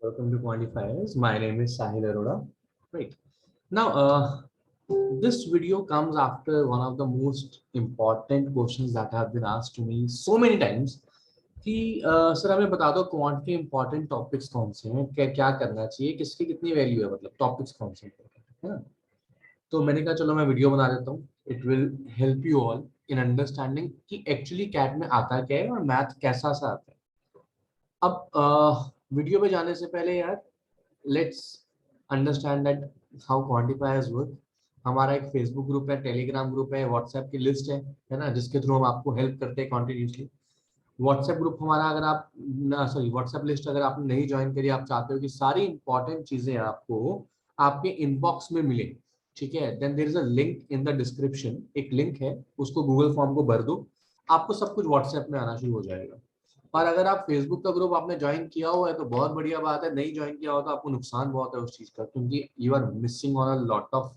Welcome to Quantifiers. My name is Sahil Arora. Right. Now, this video comes after one of the most important questions that have been asked to me so many times कि sir हमें बता दो quant के important topics कौन से हैं, क्या क्या करना चाहिए, किसकी कितनी वैल्यू है, मतलब टॉपिक्स कौन से हैं, है ना। तो मैंने कहा चलो मैं वीडियो बना देता हूँ। It will help you all in understanding कि एक्चुअली कैट में आता क्या है और मैथ कैसा सा आता है। अब वीडियो पे जाने से पहले यार let's understand that how quantifiers work. हमारा एक फेसबुक ग्रुप है, टेलीग्राम ग्रुप है, व्हाट्सएप की लिस्ट है ना, जिसके थ्रू हम आपको हेल्प करते हैं कॉन्टिन्यूसली। व्हाट्सएप ग्रुप हमारा अगर आप ना सॉरी व्हाट्सएप लिस्ट अगर आपने नहीं ज्वाइन करी, आप चाहते हो कि सारी इंपॉर्टेंट चीजें आपको आपके इनबॉक्स में मिले, ठीक है, then there is a link in the description. एक लिंक है, उसको गूगल फॉर्म को भर दो, आपको सब कुछ व्हाट्सएप में आना शुरू हो जाएगा। और अगर आप फेसबुक का ग्रुप आपने ज्वाइन किया हुआ है तो बहुत बढ़िया बात है, नहीं ज्वाइन किया हो तो आपको नुकसान बहुत है उस चीज का, क्योंकि you are missing on a lot of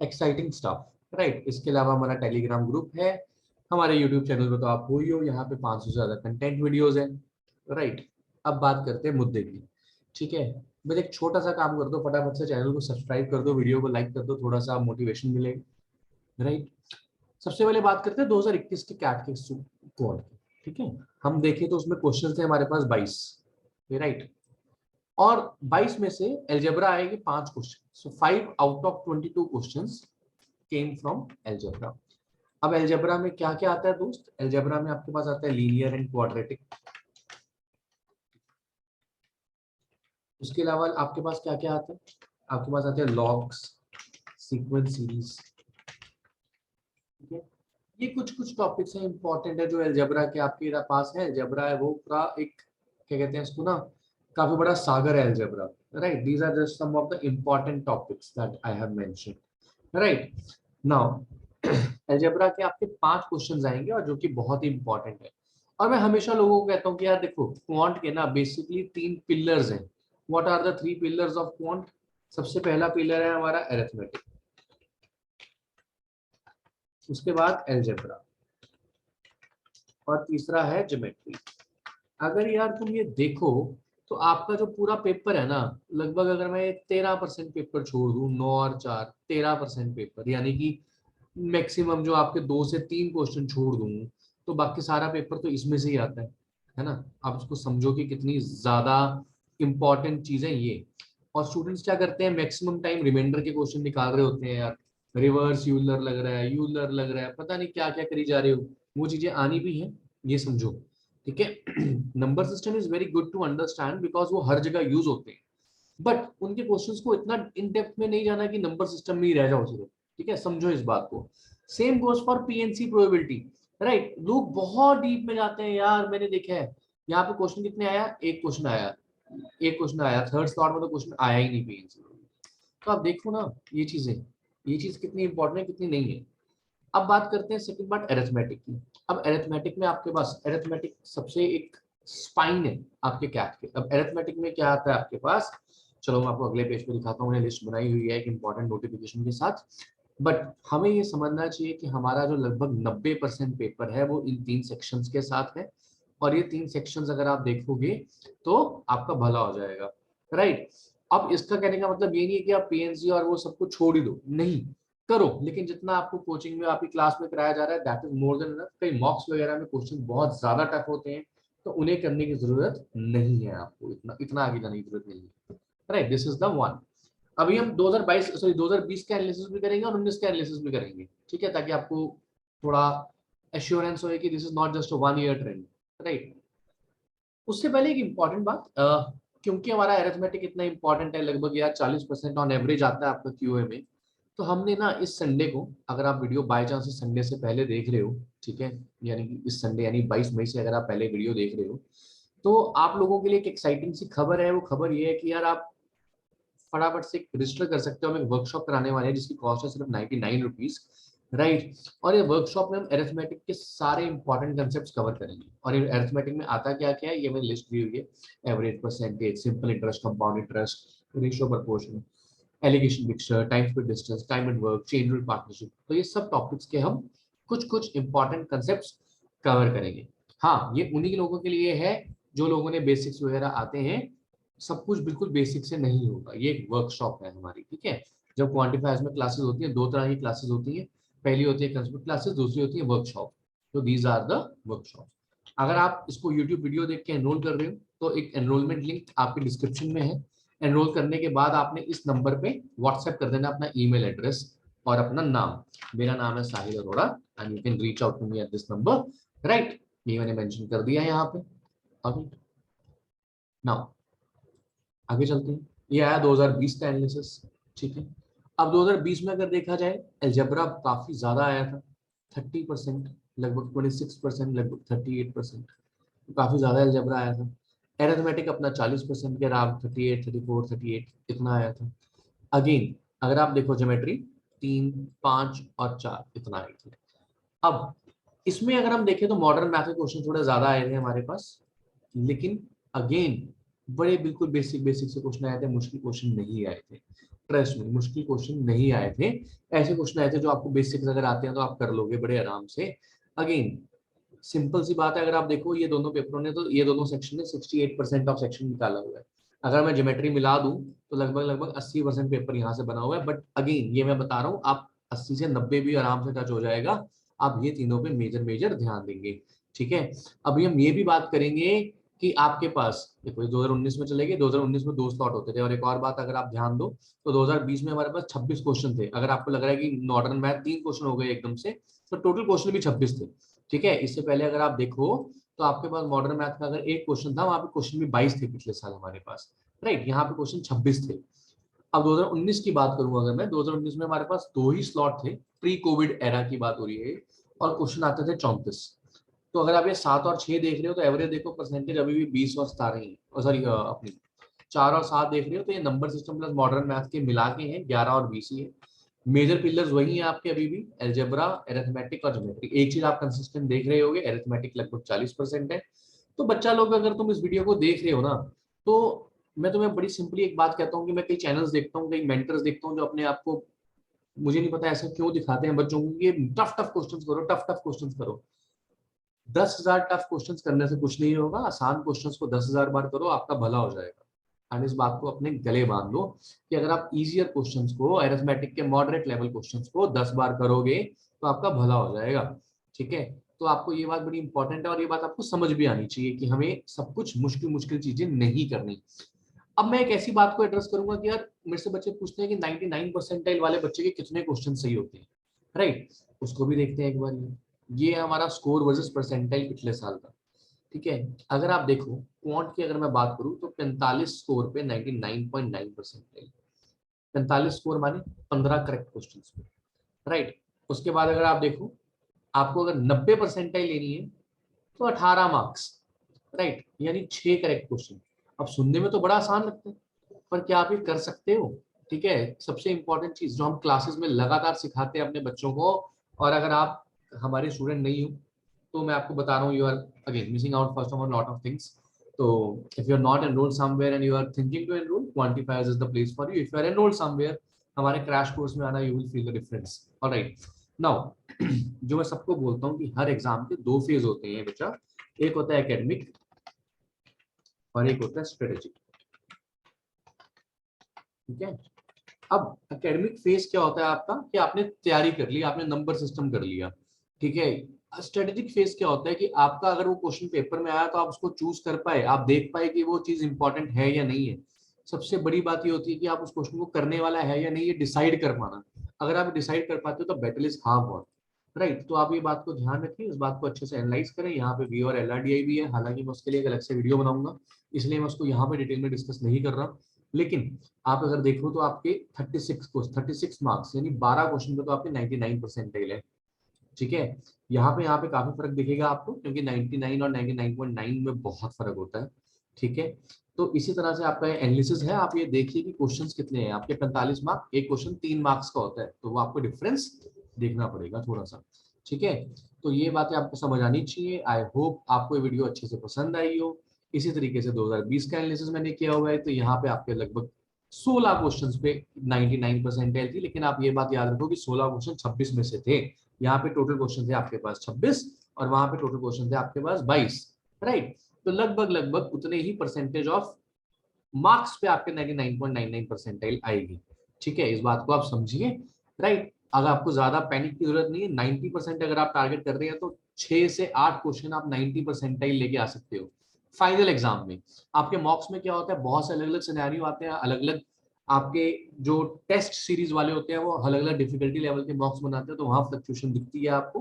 exciting stuff, right. इसके अलावा हमारा टेलीग्राम ग्रुप है, हमारे यूट्यूब चैनल पे तो आप हो ही हो, यहाँ पे 500 से ज्यादा कंटेंट वीडियोस हैं, राइट। अब बात करते हैं मुद्दे की, ठीक है। बस एक छोटा सा काम कर दो, फटाफट से चैनल को सब्सक्राइब कर दो, वीडियो को लाइक कर दो, थोड़ा सा मोटिवेशन मिलेगा, राइट। सबसे पहले बात करते हैं 2021 के कैट के कोड की, ठीक है। हम देखें तो उसमें क्वेश्चन थे हमारे पास 22, राइट। और 22 में से एलजेब्रा आएगी 5 question, so 5 out of 22 questions came from algebra. अब एलजेब्रा में क्या क्या आता है दोस्त, एलजेब्रा में आपके पास आता है लीनियर एंड क्वाड्रेटिक। उसके अलावा आपके पास क्या क्या आता है, आपके पास आते हैं लॉग्स, सीक्वेंस सीरीज, ठीक है। ये कुछ कुछ टॉपिक्स हैं इंपॉर्टेंट है जो एलजेब्रा के आपके पास है। एलजेब्रा है वो पूरा एक, क्या कहते हैं इसको ना, काफी बड़ा सागर है algebra, right. These are just some of the important topics that I have mentioned, right. Now algebra के आपके 5 क्वेश्चंस आएंगे और जो कि बहुत ही इंपॉर्टेंट है। और मैं हमेशा लोगों को कहता हूँ कि यार देखो क्वांट के ना बेसिकली 3 पिलर्स हैं। What are the 3 pillars of quant? सबसे पहला पिलर है हमारा अरिथमेटिक, उसके बाद एलजेब्रा, और तीसरा है ज्योमेट्री। अगर यार तुम ये देखो तो आपका जो पूरा पेपर है ना, लगभग अगर मैं 13% पेपर छोड़ दूं, 9 और 4 13% पेपर, यानी कि मैक्सिमम जो आपके 2 से 3 क्वेश्चन छोड़ दूं, तो बाकी सारा पेपर तो इसमें से ही आता है ना। आप उसको समझो कि कितनी ज्यादा इंपॉर्टेंट चीज है ये। और स्टूडेंट्स क्या करते हैं, मैक्सिमम टाइम रिमाइंडर के क्वेश्चन निकाल रहे होते हैं यार, रिवर्स यूलर लग रहा है, यूलर लग रहा है, पता नहीं क्या क्या करी जा रहे हो। वो चीजें आनी भी है, ये समझो, ठीक है। Number system is very good to understand because वो हर जगह यूज होते हैं, बट उनके क्वेश्चंस को इतना इन डेप्थ में नहीं जाना कि नंबर सिस्टम में ही रह जाओ सिर्फ, ठीक है, समझो इस बात को। Same goes for PNC probability, right. लोग बहुत डीप में जाते हैं यार, मैंने देखा है। यहाँ पे क्वेश्चन कितने आया, एक क्वेश्चन आया, एक क्वेश्चन आया, थर्ड स्लॉट में तो क्वेश्चन आया ही नहीं पीएनसी। तो आप देखो ना ये चीजें, ये चीज कितनी इंपॉर्टेंट है कितनी नहीं है। अब बात करते हैं सेकंड पार्ट अरिथमेटिक की। अब अरिथमेटिक में आपके पास अरिथमेटिक सबसे एक स्पाइन है आपके कैट के। अब अरिथमेटिक में क्या आता है आपके पास, चलो मैं आपको अगले पेज पे दिखाता हूँ, मैंने लिस्ट बनाई हुई है एक इंपॉर्टेंट नोटिफिकेशन के साथ। बट हमें ये समझना चाहिए कि हमारा जो लगभग 90% पेपर है वो इन 3 सेक्शंस के साथ है। और ये 3 सेक्शंस अगर आप देखोगे तो आपका भला हो जाएगा, राइट। अब इसका कहने का मतलब ये नहीं है कि आप पीएनसी और वो सब कुछ छोड़ ही दो, नहीं, करो, लेकिन जितना आपको कोचिंग में आपकी क्लास में कराया जा रहा है that is more than enough. कई मॉक्स वगैरह में क्वेश्चन बहुत ज्यादा टफ होते हैं, तो उन्हें करने की जरूरत नहीं है, आपको इतना इतना आगे जाने की जरूरत नहीं है, right. This is the one. अभी हम 2020 का एनालिसिस भी करेंगे और 19 का एनालिसिस भी करेंगे, ठीक है, ताकि आपको थोड़ा एश्योरेंस हो कि this is not just 1 year trend, right. उससे पहले एक इंपॉर्टेंट बात, क्योंकि हमारा अरिथमेटिक इतना इंपॉर्टेंट है, लगभग यार 40% ऑन एवरेज आता है आपका क्यूए में। तो हमने ना इस संडे को, अगर आप वीडियो बाय चांस इस संडे से पहले देख रहे हो, ठीक है, यानी कि इस संडे यानी 22 मई से अगर आप पहले वीडियो देख रहे हो, तो आप लोगों के लिए एक एक्साइटिंग सी खबर है। वो खबर ये है कि यार आप फटाफट से रजिस्टर कर सकते हो, हम एक वर्कशॉप कराने वाले हैं जिसकी कॉस्ट है सिर्फ 99 रुपीज, राइट। और ये वर्कशॉप में हम अरिथमेटिक के सारे इंपॉर्टेंट कंसेप्ट्स कवर करेंगे। और ये अरिथमेटिक में आता क्या क्या है ये मैंने लिस्ट दी हुई है, average, percentage, simple interest, compound interest, ratio proportion, alligation mixture, time speed distance, time and work, chain rule partnership. तो ये सब टॉपिक्स के हम कुछ कुछ इंपॉर्टेंट कंसेप्ट कवर करेंगे। हाँ, ये उन्हीं लोगों के लिए है जो लोगों ने बेसिक्स वगैरह आते हैं, सब कुछ बिल्कुल बेसिक से नहीं होगा, ये एक वर्कशॉप है हमारी, ठीक है। जब क्वांटिफायर्स में क्लासेस होती हैं, दो तरह की क्लासेस होती हैं, पहली होती है कंसेप्ट क्लासेस, दूसरी होती है वर्कशॉप। तो दीज आर द वर्कशॉप। अगर आप इसको यूट्यूब वीडियो देख के एनरोल कर रहे हो तो एक एनरोलमेंट लिंक आपके डिस्क्रिप्शन में है। एनरोल करने के बाद आपने इस नंबर पे व्हाट्सएप कर देना अपना ईमेल एड्रेस और अपना नाम। मेरा नाम है Sahil Arora and you can reach out to me at this number, right. ये मैंने मेंशन कर दिया है यहाँ पे। अभी नाउ आगे चलते हैं। ये आया 2020 का एनालिसिस, ठीक है। अब 2020 में अगर देखा जाए, अलजेब्रा काफी ज्यादा आया था, 30%, लगभग 26%, लगभग 38%, तो काफी ज्यादा अलजेब्रा आया था। एरिथमेटिक अपना 40% के अराउंड, 38, 34, 38 इतना आया था। अगेन अगर आप देखो ज्योमेट्री 3, 5 और 4 इतना आई थी। अब इसमें अगर हम देखें तो मॉडर्न मैथ के क्वेश्चन थोड़े ज्यादा आए थे हमारे पास, लेकिन अगेन बड़े बिल्कुल बेसिक बेसिक से क्वेश्चन आए थे, मुश्किल क्वेश्चन नहीं आए थे। ट्रस्ट में मुश्किल क्वेश्चन नहीं आए थे। ऐसे क्वेश्चन आए थे जो आपको बेसिक्स अगर आते हैं तो आप कर लोगे बड़े आराम से। अगेन सिंपल सी बात है, अगर आप देखो ये दोनों पेपरों ने, तो ये दोनों सेक्शन ने 68% ऑफ सेक्शन निकाला हुआ है। अगर मैं ज्योमेट्री मिला दूं तो लगभग लगभग 80% पेपर यहाँ से बना हुआ है। बट अगेन ये मैं बता रहा हूँ, आप 80 से 90 भी आराम से टच हो जाएगा। आप ये तीनों पे मेजर मेजर ध्यान देंगे, ठीक है। अभी हम ये भी बात करेंगे कि आपके पास देखो 2019 में चले गए, 2019 में 2 स्लॉट होते थे। और एक और बात अगर आप ध्यान दो तो 2020 में हमारे पास 26 क्वेश्चन थे। अगर आपको लग रहा है कि मॉडर्न मैथ 3 क्वेश्चन हो गए एकदम से, तो टोटल क्वेश्चन भी 26 थे, ठीक है। इससे पहले अगर आप देखो तो आपके पास मॉडर्न मैथ का अगर एक क्वेश्चन था, वहां पे क्वेश्चन भी 22 थे पिछले साल हमारे पास, राइट। यहाँ पे क्वेश्चन 26 थे। अब 2019 की बात करूं अगर मैं, 2019 में हमारे पास 2 ही स्लॉट थे, प्री कोविड एरा की बात हो रही है, और क्वेश्चन आते थे 34। तो अगर आप ये 7 और 6 देख रहे हो तो एवरेज देखो परसेंटेज अभी भी 20 और 17 ही है, सॉरी अपनी 4 और 7 देख रहे हो तो ये number system plus modern math के मिला के हैं 11 और 20 ही है। मेजर पिलर्स वही है आपके अभी भी, अलजेब्रा, अरिथमेटिक और ज्योमेट्री। एक चीज आप कंसिस्टेंट देख रहे होगे, अरिथमेटिक लगभग 40% है। तो बच्चा लोग अगर तुम इस वीडियो को देख रहे हो ना, तो मैं तुम्हें बड़ी सिंपली एक बात कहता हूँ कि मैं कई चैनल्स देखता हूँ, कई मेंटर्स देखता हूँ जो अपने आप को, मुझे नहीं पता ऐसा क्यों दिखाते हैं बच्चों को कि ये टफ टफ क्वेश्चंस करो, टफ टफ क्वेश्चंस करो। 10,000 टफ क्वेश्चंस करने से कुछ नहीं होगा, आसान क्वेश्चंस को 10,000 बार करो, आपका भला हो जाएगा। एंड इस बात को अपने गले बांध लो कि अगर आप इजियर क्वेश्चंस को, अरिथमेटिक के मॉडरेट लेवल क्वेश्चंस को 10 बार करोगे तो आपका भला हो जाएगा, ठीक है। तो आपको ये बात बड़ी इंपॉर्टेंट है और ये बात आपको समझ भी आनी चाहिए कि हमें सब कुछ मुश्किल मुश्किल चीजें नहीं करनी। अब मैं एक ऐसी बात को एड्रेस करूंगा कि यार मेरे से बच्चे पूछते हैं कि 99 परसेंटाइल वाले बच्चे के कितने क्वेश्चन सही होते हैं, राइट। उसको भी देखते हैं एक बार। ये है हमारा स्कोर वर्सेस परसेंटाइल पिछले साल का, ठीक है। अगर आप देखो क्वांट की अगर मैं बात करूं तो 45 स्कोर पे 99.9 परसेंटाइल। 45 स्कोर माने 15 करेक्ट क्वेश्चन पे, राइट। उसके बाद अगर आप देखो, आपको अगर 90 परसेंटाइल लेनी है तो 18 मार्क्स, राइट, यानी 6 करेक्ट क्वेश्चन। अब सुनने में तो बड़ा आसान लगता है, पर क्या आप ये कर सकते हो, ठीक है। सबसे इंपॉर्टेंट चीज जो हम क्लासेस में लगातार सिखाते हैं अपने बच्चों को, और अगर आप हमारे स्टूडेंट नहीं हो तो मैं आपको बता रहा हूँ, you are again missing out first of lot of things. तो if you are not enrolled somewhere and you are thinking to enrol, Quantifiers is the place for you. If you are enrolled somewhere, हमारे crash course में आना, you will feel the difference, alright. Now जो मैं सबको बोलता हूँ कि हर exam के 2 फेज होते हैं बेटा, एक होता है एकेडमिक और एक होता है स्ट्रेटेजिक, ठीक है। अब एकेडमिक फेज क्या होता है आपका कि आपने तैयारी कर ली, आपने नंबर सिस्टम कर लिया, ठीक है। स्ट्रेटेजिक फेज क्या होता है कि आपका अगर वो क्वेश्चन पेपर में आया तो आप उसको चूज कर पाए, आप देख पाए कि वो चीज इंपॉर्टेंट है या नहीं है। सबसे बड़ी बात ये होती है कि आप उस क्वेश्चन को करने वाला है या नहीं, ये डिसाइड कर पाना। अगर आप डिसाइड कर पाते हो तो battle is half won, right. तो आप ये बात को ध्यान रखिए, इस बात को अच्छे से एनालाइज करें। यहाँ पे वी और LRDI भी है, हालांकि मैं उसके लिए एक अलग से वीडियो बनाऊंगा, इसलिए मैं उसको यहाँ पे डिटेल में डिस्कस नहीं कर रहा। लेकिन आप अगर देखो तो आपके 36 मार्क्स यानी 12 क्वेश्चन पे तो आपके 99 परसेंटाइल है, ठीक है। यहाँ पे काफी फर्क दिखेगा आपको, क्योंकि 99 और 99.9 में बहुत फर्क होता है, ठीक है। तो इसी तरह से आपका एनालिसिस है, आप ये देखिए कि क्वेश्चंस कितने हैं आपके। 45 मार्क, एक क्वेश्चन 3 मार्क्स का होता है, तो वो आपको डिफरेंस देखना पड़ेगा थोड़ा सा, ठीक है। तो ये बातें आपको समझ आनी चाहिए। आई होप आपको ये वीडियो अच्छे से पसंद आई हो। इसी तरीके से 2020 का एनालिसिस मैंने किया हुआ है, तो यहाँ पे आपके लगभग 16 क्वेश्चंस पे 99 परसेंटाइल थी। लेकिन आप ये बात याद रखो कि 16 क्वेश्चन 26 में से थे। यहाँ पे टोटल क्वेश्चन थे आपके पास 26 और वहां पे टोटल क्वेश्चन थे आपके पास 22, राइट। तो लगभग लगभग उतने ही परसेंटेज ऑफ मार्क्स पे आपके 99.99 परसेंटाइल आएगी। ठीक है, इस बात को आप समझिए, राइट। अगर आपको ज्यादा पैनिक की जरूरत नहीं है, 90% अगर आप टारगेट कर रहे हैं तो 6 से 8 क्वेश्चन आप 90 परसेंटाइल लेके आ सकते हो फाइनल एग्जाम में। आपके मॉक्स में क्या होता है, बहुत से अलग अलग सिनेरियो आते हैं, अलग अलग आपके जो टेस्ट सीरीज वाले होते हैं वो अलग अलग डिफिकल्टी लेवल के मॉक्स बनाते हैं, तो वहां फ्लक्चुएशन दिखती है आपको।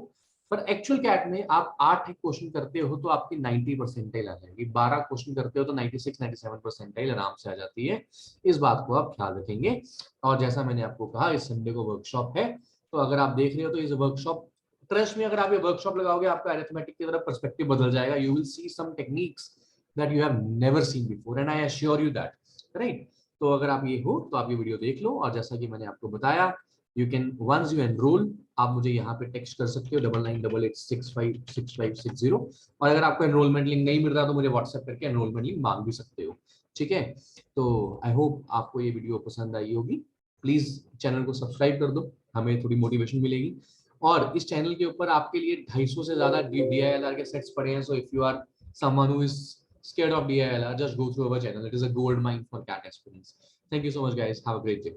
पर एक्चुअल कैट में आप 8 क्वेश्चन करते हो तो आपकी 90 परसेंटाइल आ जाएगी, 12 क्वेश्चन करते हो तो 96-97 परसेंटाइल आराम से आ जाती है। इस बात को आप ख्याल रखेंगे। और जैसा मैंने आपको कहा, इस संडे को वर्कशॉप है, तो अगर आप देख रहे हो तो इस वर्कशॉप, ट्रस्ट में अगर आप ये वर्कशॉप लगाओगे आपका अरिथमेटिक की तरफ पर्सपेक्टिव बदल जाएगा। You will see some techniques that you have never seen before and I assure you that, right. तो अगर आप ये हो तो आप ये वीडियो देख लो, और जैसा कि मैंने आपको बताया, you can once you enroll, आप मुझे यहाँ पे टेक्स्ट कर सकते हो 9988656560। और अगर आपको एनरोलमेंट लिंक नहीं मिल रहा तो मुझे व्हाट्सएप करके एनरोलमेंट लिंक मांग भी सकते हो। ठीक है, तो आई होप आपको ये वीडियो पसंद आई होगी। प्लीज चैनल को सब्सक्राइब कर दो, हमें थोड़ी मोटिवेशन मिलेगी। और इस चैनल के ऊपर आपके लिए 250 से ज्यादा DILR के सेट्स पड़े हैं। So if you are someone who is scared of DILR, just go through our channel. It is a gold mine for CAT aspirants. Thank you so much, guys. Have a great day.